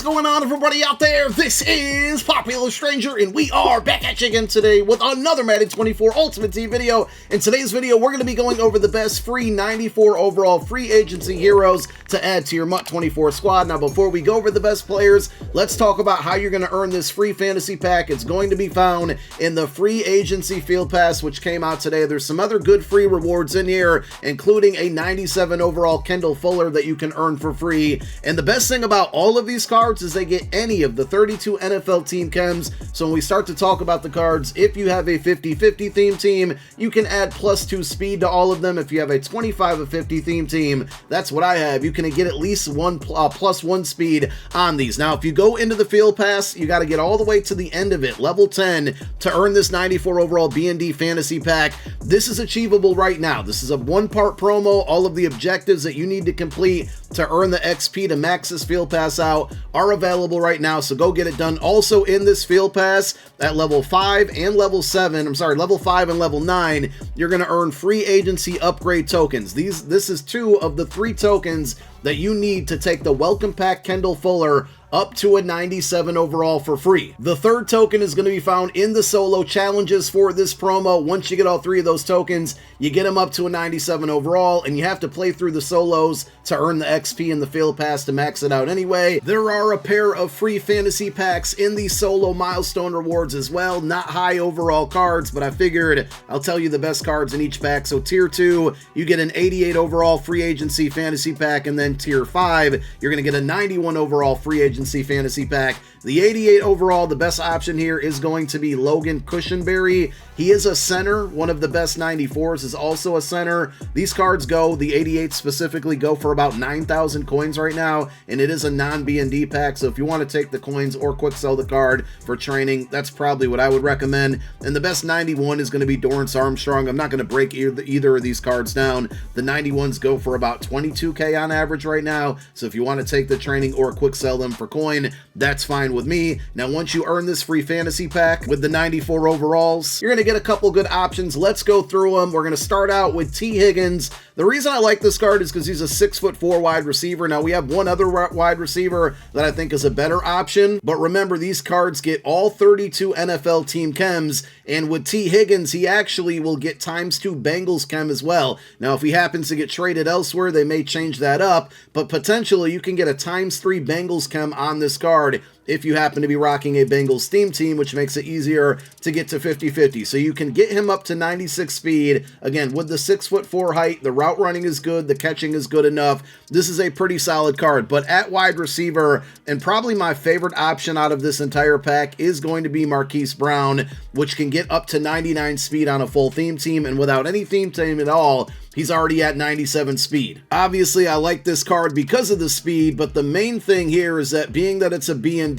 going on, everybody out there? This is Popular Stranger, and we are back at you again today with another Madden 24 Ultimate Team video. In today's video, we're going to be going over the best free 94 overall free agency heroes to add to your MUT 24 squad. Now, before we go over the best players, let's talk about how you're going to earn this free fantasy pack. It's going to be found in the free agency field pass, which came out today. There's some other good free rewards in here, including a 97 overall Kendall Fuller that you can earn for free. And the best thing about all of these cards is they get any of the 32 NFL team chems. So when we start to talk about the cards, if you have a 50-50 theme team, you can add +2 speed to all of them. If you have a 25-50 theme team, that's what I have, you can get at least +1 speed on these. Now, if you go into the field pass, you got to get all the way to the end of it, level 10, to earn this 94 overall B&D fantasy pack. This is achievable right now. This is a one-part promo. All of the objectives that you need to complete to earn the XP to max this field pass out are available right now, so go get it done. Also in this field pass at level 5 and level 7, level 5 and level 9, you're going to earn free agency upgrade tokens. This is 2 of the 3 tokens that you need to take the welcome pack Kendall Fuller up to a 97 overall for free. The third token is going to be found in the solo challenges for this promo. Once you get all 3 of those tokens, you get them up to a 97 overall, and you have to play through the solos to earn the XP in the field pass to max it out anyway. There are a pair of free fantasy packs in the solo milestone rewards as well. Not high overall cards, but I figured I'll tell you the best cards in each pack. So tier 2, you get an 88 overall free agency fantasy pack, and then tier 5, you're going to get a 91 overall free agency fantasy pack. The 88 overall, the best option here is going to be Logan Cushenberry. He is a center. One of the best 94s is also a center. These cards go, the 88 specifically, go for about 9,000 coins right now, and it is a non-B&D pack, so if you want to take the coins or quick sell the card for training, that's probably what I would recommend. And the best 91 is going to be Dorrance Armstrong. I'm not going to break either of these cards down. The 91s go for about 22K on average right now, so if you want to take the training or quick sell them for coin, that's fine with me. Now, once you earn this free fantasy pack with the 94 overalls, you're going to get a couple good options. Let's go through them. We're going to start out with T. Higgins. The reason I like this card is because he's a 6'4" wide receiver. Now, we have one other wide receiver that I think is a better option, but remember, these cards get all 32 NFL team chems, and with T. Higgins, he actually will get ×2 Bengals chem as well. Now, if he happens to get traded elsewhere, they may change that up, but potentially you can get a ×3 Bengals chem on this card if you happen to be rocking a Bengals theme team, which makes it easier to get to 50-50. So you can get him up to 96 speed. Again, with the 6'4" height, the route running is good, the catching is good enough. This is a pretty solid card. But at wide receiver, and probably my favorite option out of this entire pack, is going to be Marquise Brown, which can get up to 99 speed on a full theme team, and without any theme team at all, he's already at 97 speed. Obviously, I like this card because of the speed, but the main thing here is that being that it's a B&D,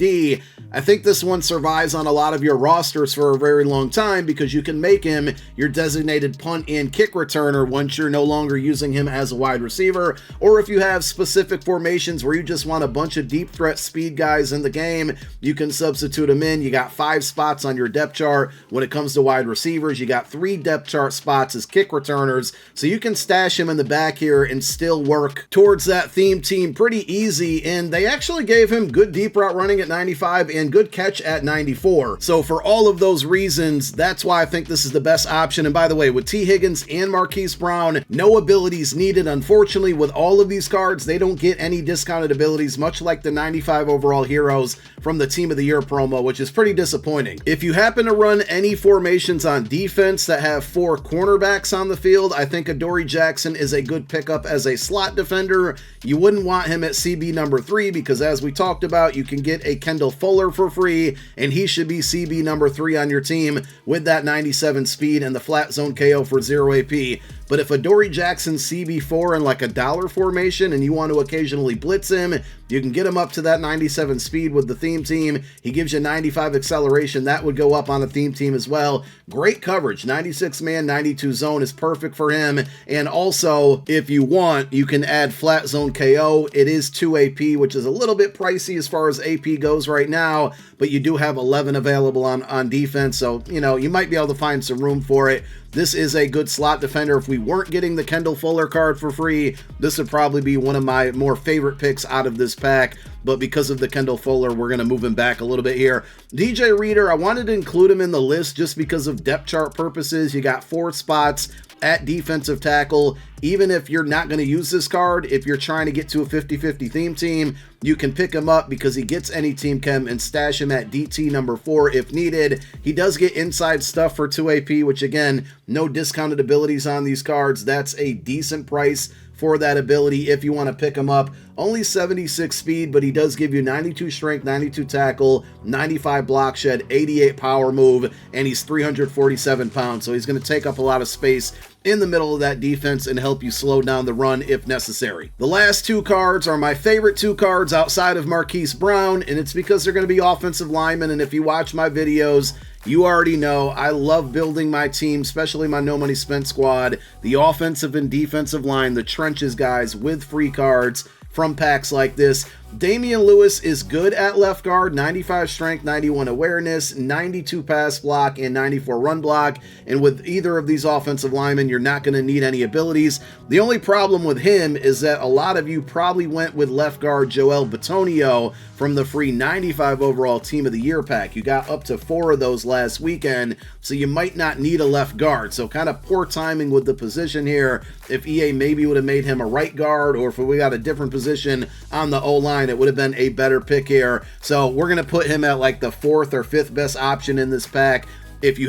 I think this one survives on a lot of your rosters for a very long time because you can make him your designated punt and kick returner once you're no longer using him as a wide receiver, or if you have specific formations where you just want a bunch of deep threat speed guys in the game, you can substitute him in. You got 5 spots on your depth chart. When it comes to wide receivers, you got 3 depth chart spots as kick returners, so you can stash him in the back here and still work towards that theme team pretty easy. And they actually gave him good deep route running at 95 and good catch at 94. So for all of those reasons, that's why I think this is the best option. And by the way, with T. Higgins and Marquise Brown, no abilities needed. Unfortunately, with all of these cards, they don't get any discounted abilities, much like the 95 overall heroes from the Team of the Year promo, which is pretty disappointing. If you happen to run any formations on defense that have 4 cornerbacks on the field, I think Adoree Jackson is a good pickup as a slot defender. You wouldn't want him at CB number 3 because, as we talked about, you can get a Kendall Fuller for free, and he should be CB number 3 on your team with that 97 speed and the flat zone KO for 0 AP. But if Adoree Jackson's CB4 in like a dollar formation and you want to occasionally blitz him, you can get him up to that 97 speed with the theme team. He gives you 95 acceleration. That would go up on a theme team as well. Great coverage. 96 man, 92 zone is perfect for him. And also, if you want, you can add flat zone KO. It is 2 AP, which is a little bit pricey as far as AP goes right now, but you do have 11 available on defense. So, you know, you might be able to find some room for it. This is a good slot defender if we we weren't getting the Kendall Fuller card for free, this would probably be one of my more favorite picks out of this pack. But because of the Kendall Fuller, we're going to move him back a little bit here. DJ Reader, I wanted to include him in the list just because of depth chart purposes. You got 4 spots at defensive tackle. Even if you're not going to use this card, if you're trying to get to a 50-50 theme team, you can pick him up because he gets any team chem and stash him at DT number 4 if needed. He does get inside stuff for 2 AP, which again, no discounted abilities on these cards. That's a decent price for that ability if you want to pick him up. Only 76 speed, but he does give you 92 strength, 92 tackle, 95 block shed, 88 power move, and he's 347 pounds, so he's going to take up a lot of space in the middle of that defense and help you slow down the run if necessary. The last 2 cards are my favorite 2 cards outside of Marquise Brown, and it's because they're going to be offensive linemen, and if you watch my videos, you already know I love building my team, especially my no money spent squad, the offensive and defensive line, the trenches guys with free cards from packs like this. Damian Lewis is good at left guard, 95 strength, 91 awareness, 92 pass block, and 94 run block. And with either of these offensive linemen, you're not going to need any abilities. The only problem with him is that a lot of you probably went with left guard Joel Bitonio from the free 95 overall Team of the Year pack. You got up to 4 of those last weekend, so you might not need a left guard. So kind of poor timing with the position here. If EA maybe would have made him a right guard, or if we got a different position on the O-line, it would have been a better pick here. So we're going to put him at like the 4th or 5th best option in this pack. If you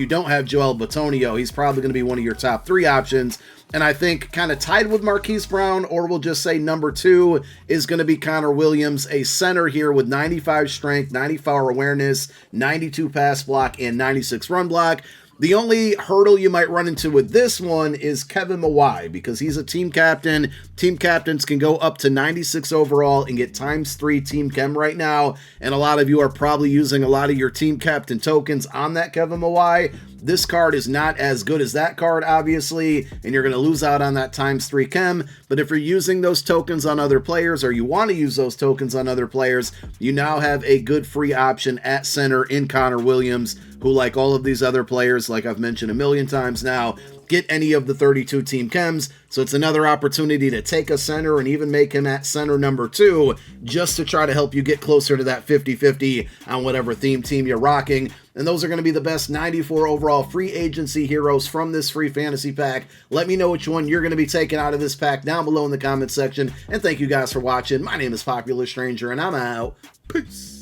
don't have Joel Bitonio, he's probably going to be one of your top 3 options. And I think kind of tied with Marquise Brown, or we'll just say number 2 is going to be Connor Williams, a center here with 95 strength, 94 awareness, 92 pass block, and 96 run block. The only hurdle you might run into with this one is Kevin Mawai, because he's a team captain. Team captains can go up to 96 overall and get ×3 team chem right now, and a lot of you are probably using a lot of your team captain tokens on that Kevin Mawai. This card is not as good as that card, obviously, and you're going to lose out on that ×3 chem. But if you're using those tokens on other players, or you want to use those tokens on other players, you now have a good free option at center in Connor Williams, who, like all of these other players, like I've mentioned a million times now, get any of the 32 team chems. So it's another opportunity to take a center and even make him at center number 2, just to try to help you get closer to that 50-50 on whatever theme team you're rocking. And those are going to be the best 94 overall free agency heroes from this free fantasy pack. Let me know which one you're going to be taking out of this pack down below in the comment section. And thank you guys for watching. My name is Popular Stranger, and I'm out. Peace.